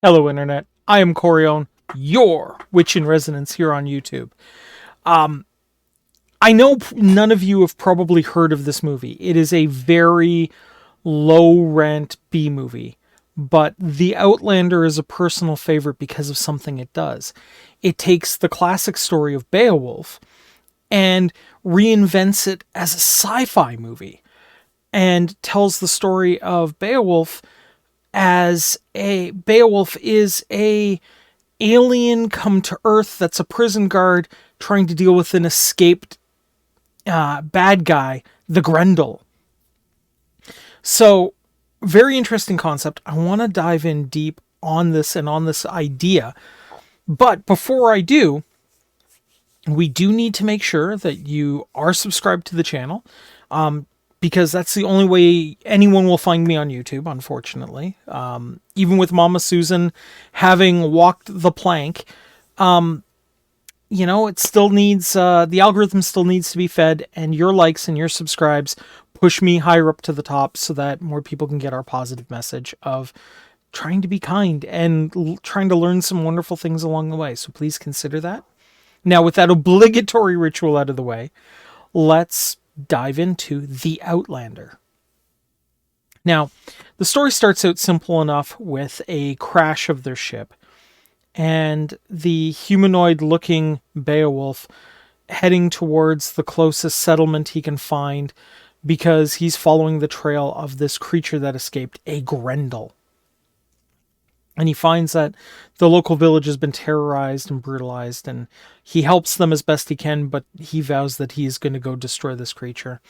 Hello, Internet. I am Corione, your Witch in Resonance here on YouTube. I know none of you have probably heard of this movie. It is a very low rent B movie, but The Outlander is a personal favorite because of something it does. It takes the classic story of Beowulf and reinvents it as a sci fi movie and tells the story of Beowulf as a Beowulf is a alien come to Earth that's a prison guard trying to deal with an escaped bad guy, the Grendel. So, very interesting concept. I want to dive in deep on this and on this idea. But before I do, we do need to make sure that you are subscribed to the channel. Because that's the only way anyone will find me on YouTube, unfortunately. Even with Mama Susan having walked the plank, it still needs, the algorithm still needs to be fed, and your likes and your subscribes push me higher up to the top so that more people can get our positive message of trying to be kind and trying to learn some wonderful things along the way. So please consider that. Now, with that obligatory ritual out of the way, let's dive into The Outlander. Now, the story starts out simple enough with a crash of their ship and the humanoid looking Beowulf heading towards the closest settlement he can find because he's following the trail of this creature that escaped, a Grendel. And he finds that the local village has been terrorized and brutalized, and he helps them as best he can, but he vows that he is going to go destroy this creature.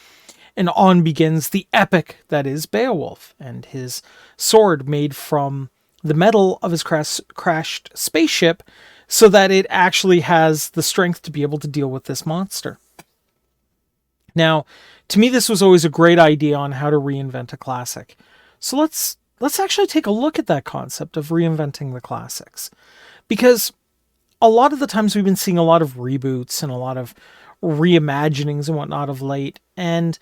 And on begins the epic that is Beowulf and his sword made from the metal of his crashed spaceship so that it actually has the strength to be able to deal with this monster. Now, to me, this was always a great idea on how to reinvent a classic. So let's actually take a look at that concept of reinventing the classics. Because a lot of the times we've been seeing a lot of reboots and a lot of reimaginings and whatnot of late. And,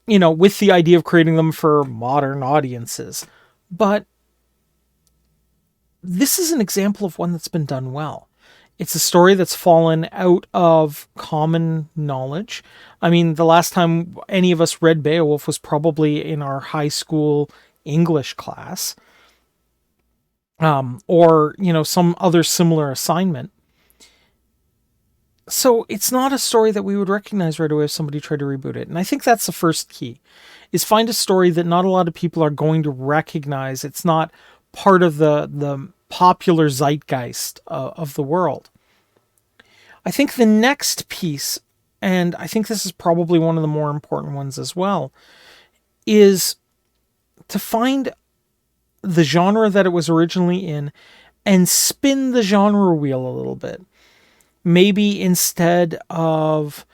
with the idea of creating them for modern audiences. But this is an example of one that's been done well. It's a story that's fallen out of common knowledge. I mean, the last time any of us read Beowulf was probably in our high school English class, or some other similar assignment. So it's not a story that we would recognize right away if somebody tried to reboot it. And I think that's the first key, is find a story that not a lot of people are going to recognize. It's not part of the popular zeitgeist of the world. I think the next piece, and I think this is probably one of the more important ones as well, is to find the genre that it was originally in and spin the genre wheel a little bit. Maybe instead of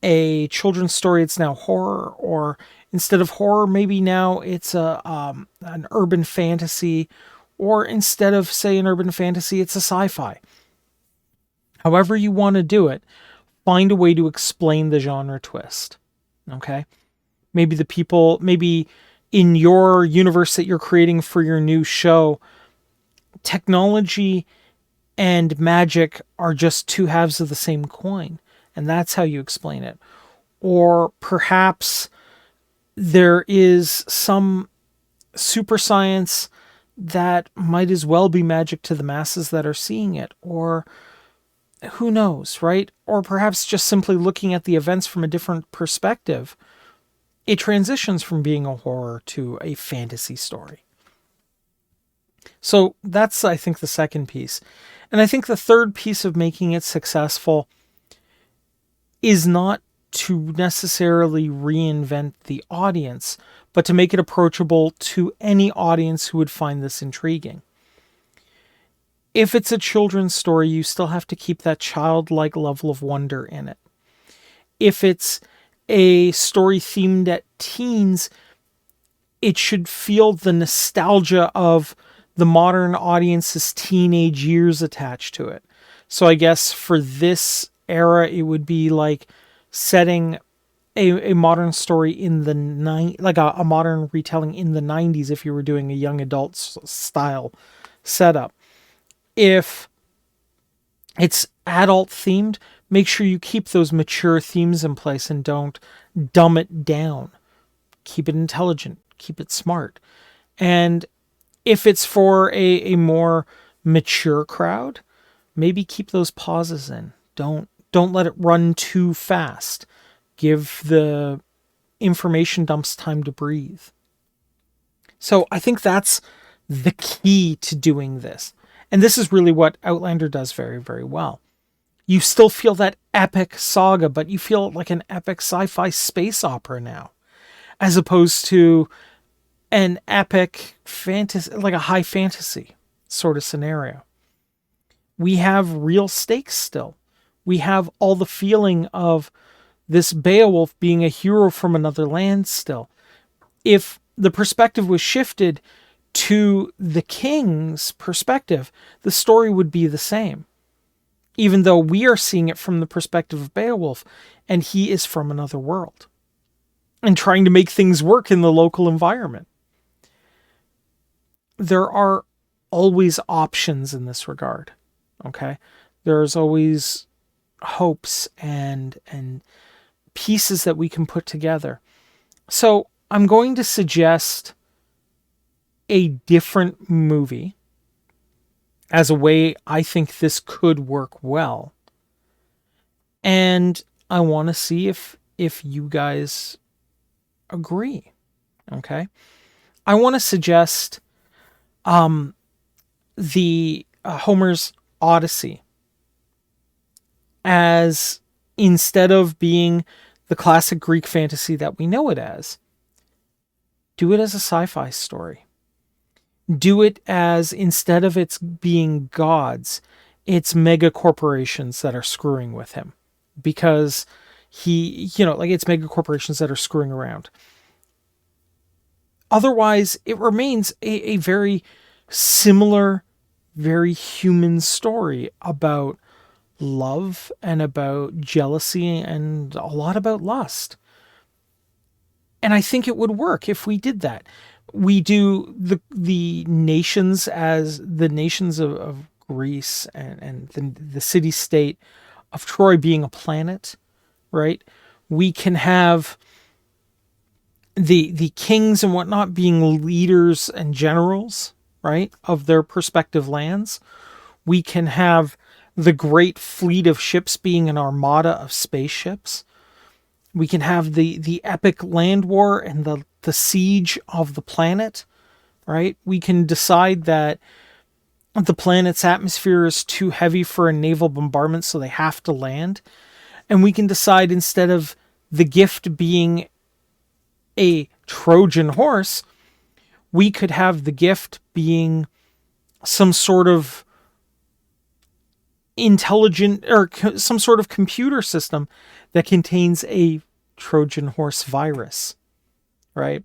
a children's story, it's now horror, or instead of horror, maybe now it's an urban fantasy, or instead of, say, an urban fantasy, it's a sci-fi. However you want to do it, find a way to explain the genre twist. Okay? Maybe in your universe that you're creating for your new show, technology and magic are just two halves of the same coin, and that's how you explain it. Or perhaps there is some super science that might as well be magic to the masses that are seeing it, or who knows, right? Or perhaps just simply looking at the events from a different perspective, it transitions from being a horror to a fantasy story. So that's, I think, the second piece. And I think the third piece of making it successful is not to necessarily reinvent the audience, but to make it approachable to any audience who would find this intriguing. If it's a children's story, you still have to keep that childlike level of wonder in it. If it's a story themed at teens, it should feel the nostalgia of the modern audience's teenage years attached to it. So I guess for this era, it would be like setting a modern story in the like a modern retelling in the 90s if you were doing a young adult style setup. If it's adult themed, make sure you keep those mature themes in place and don't dumb it down. Keep it intelligent, keep it smart. And if it's for a more mature crowd, maybe keep those pauses in. Don't let it run too fast. Give the information dumps time to breathe. So I think that's the key to doing this. And this is really what Outlander does very, very well. You still feel that epic saga, but you feel like an epic sci-fi space opera now, as opposed to an epic fantasy, like a high fantasy sort of scenario. We have real stakes still. We have all the feeling of this Beowulf being a hero from another land still. If the perspective was shifted to the king's perspective, the story would be the same. Even though we are seeing it from the perspective of Beowulf, and he is from another world and trying to make things work in the local environment. There are always options in this regard. Okay? There's always hopes and pieces that we can put together. So I'm going to suggest a different movie as a way I think this could work well. And I want to see if you guys agree. Okay? I want to suggest the Homer's Odyssey as, instead of being the classic Greek fantasy that we know it as, do it as a sci-fi story. Do it as, instead of it's being gods, it's mega corporations that are screwing with him. Because it's mega corporations that are screwing around. Otherwise, it remains a very similar, very human story about love and about jealousy and a lot about lust. And I think it would work if we did that. We do the nations as the nations of Greece and the city-state of Troy being a planet, right? We can have the kings and whatnot being leaders and generals, right, of their respective lands. We can have the great fleet of ships being an armada of spaceships. We can have the epic land war and the siege of the planet, right? We can decide that the planet's atmosphere is too heavy for a naval bombardment, so they have to land. And we can decide, instead of the gift being a Trojan horse, we could have the gift being some sort of intelligent or some sort of computer system that contains a Trojan horse virus, right?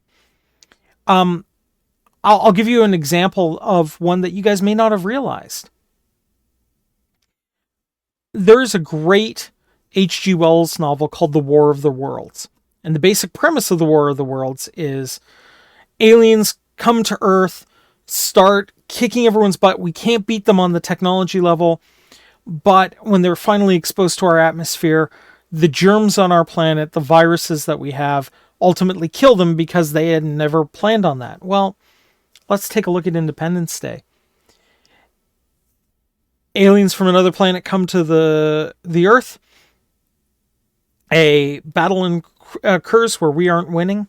I'll give you an example of one that you guys may not have realized. There's a great H.G. Wells novel called The War of the Worlds. And the basic premise of The War of the Worlds is aliens come to Earth, start kicking everyone's butt. We can't beat them on the technology level. But when they're finally exposed to our atmosphere, the germs on our planet, the viruses that we have, ultimately kill them because they had never planned on that. Well, let's take a look at Independence Day. Aliens from another planet come to the Earth. A battle occurs where we aren't winning.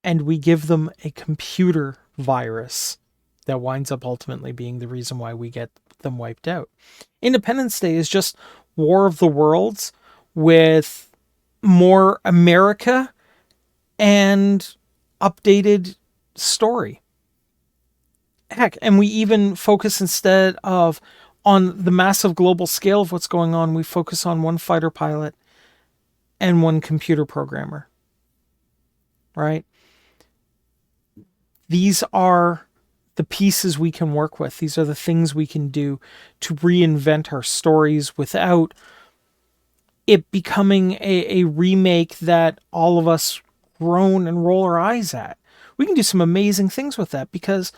And we give them a computer virus that winds up ultimately being the reason why we get them wiped out. Independence Day is just War of the Worlds with more America and updated story. Heck, and we even focus, instead of on the massive global scale of what's going on, we focus on one fighter pilot and one computer programmer. Right? These are the pieces we can work with. These are the things we can do to reinvent our stories without it becoming a remake that all of us groan and roll our eyes at. We can do some amazing things with that, because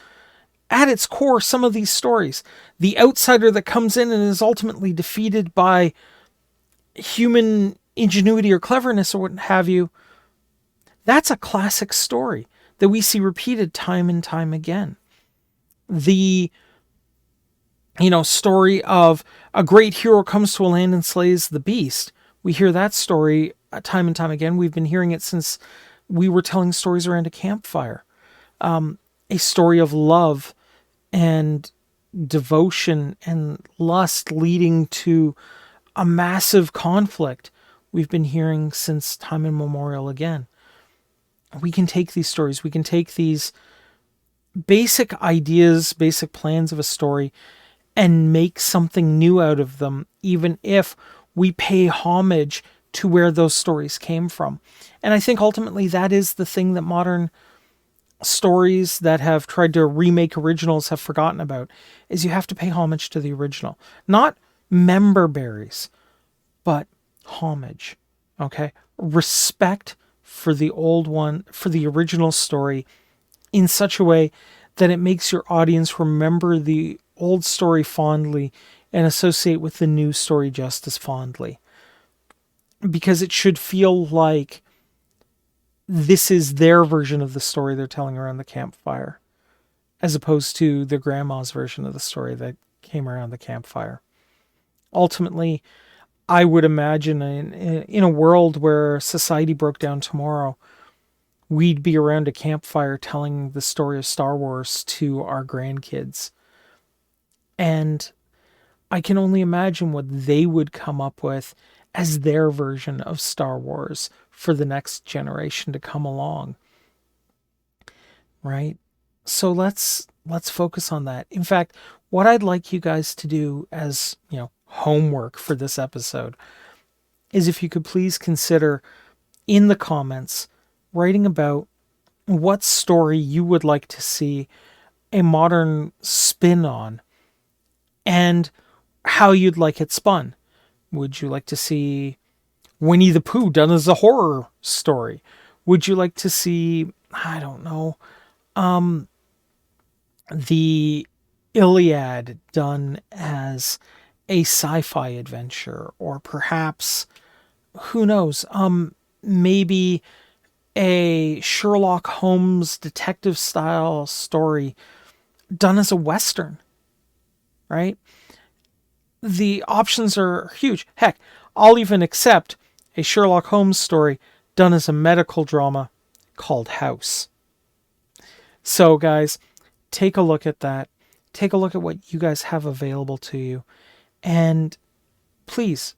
at its core, some of these stories, the outsider that comes in and is ultimately defeated by human ingenuity or cleverness or what have you, that's a classic story that we see repeated time and time again. The story of a great hero comes to a land and slays the beast. We hear that story time and time again. We've been hearing it since we were telling stories around a campfire. A story of love and devotion and lust leading to a massive conflict. We've been hearing since time immemorial again. We can take these stories, we can take these basic ideas, basic plans of a story, and make something new out of them, even if we pay homage to where those stories came from. And I think ultimately that is the thing that modern stories that have tried to remake originals have forgotten about, is you have to pay homage to the original. Not member berries, but homage. Okay? Respect for the old one, for the original story, in such a way that it makes your audience remember the old story fondly and associate with the new story just as fondly. Because it should feel like this is their version of the story they're telling around the campfire, as opposed to their grandma's version of the story that came around the campfire. Ultimately, I would imagine in a world where society broke down tomorrow, we'd be around a campfire telling the story of Star Wars to our grandkids. And I can only imagine what they would come up with as their version of Star Wars for the next generation to come along. Right? So let's focus on that. In fact, what I'd like you guys to do as, homework for this episode is if you could please consider in the comments writing about what story you would like to see a modern spin on and how you'd like it spun. Would you like to see Winnie the Pooh done as a horror story? Would you like to see, I don't know, the Iliad done as a sci-fi adventure? Or perhaps, who knows, maybe a Sherlock Holmes detective style story done as a Western, right? The options are huge. Heck, I'll even accept a Sherlock Holmes story done as a medical drama called House. So, guys, take a look at that. Take a look at what you guys have available to you. And please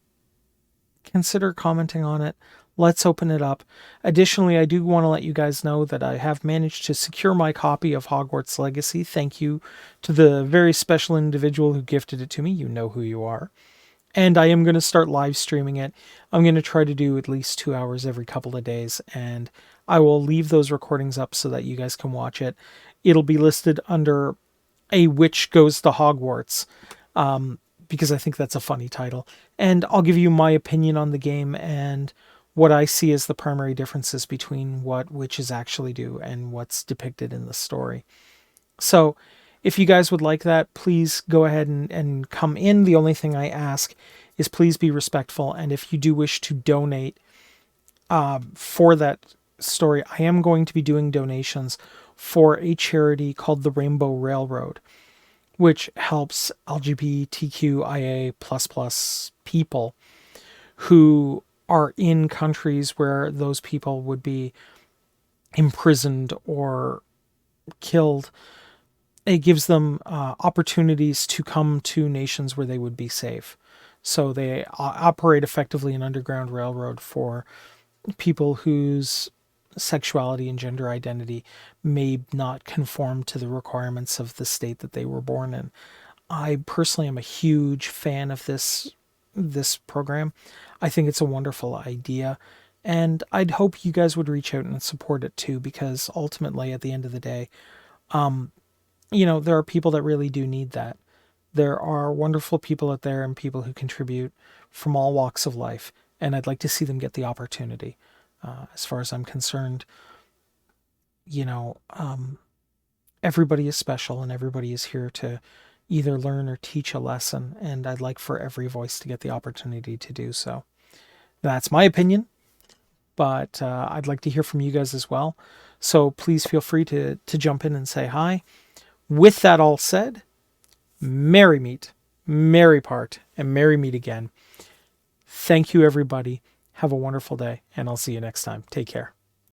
consider commenting on it. Let's open it up. Additionally, I do want to let you guys know that I have managed to secure my copy of Hogwarts Legacy. Thank you to the very special individual who gifted it to me. You know who you are. And I am going to start live streaming it. I'm going to try to do at least 2 hours every couple of days. And I will leave those recordings up so that you guys can watch it. It'll be listed under A Witch Goes to Hogwarts. Because I think that's a funny title. And I'll give you my opinion on the game and what I see as the primary differences between what witches actually do and what's depicted in the story. So if you guys would like that, please go ahead and come in. The only thing I ask is please be respectful. And if you do wish to donate for that story, I am going to be doing donations for a charity called the Rainbow Railroad, which helps LGBTQIA++ people who are in countries where those people would be imprisoned or killed. It gives them opportunities to come to nations where they would be safe. So they operate effectively an underground railroad for people whose sexuality and gender identity may not conform to the requirements of the state that they were born in. I personally am a huge fan of this program. I think it's a wonderful idea, and I'd hope you guys would reach out and support it too, because ultimately at the end of the day, there are people that really do need that. There are wonderful people out there and people who contribute from all walks of life, and I'd like to see them get the opportunity. As far as I'm concerned, everybody is special and everybody is here to either learn or teach a lesson. And I'd like for every voice to get the opportunity to do so. That's my opinion, but I'd like to hear from you guys as well. So please feel free to jump in and say hi. With that all said, merry meet, merry part, and merry meet again. Thank you, everybody. Have a wonderful day, and I'll see you next time. Take care.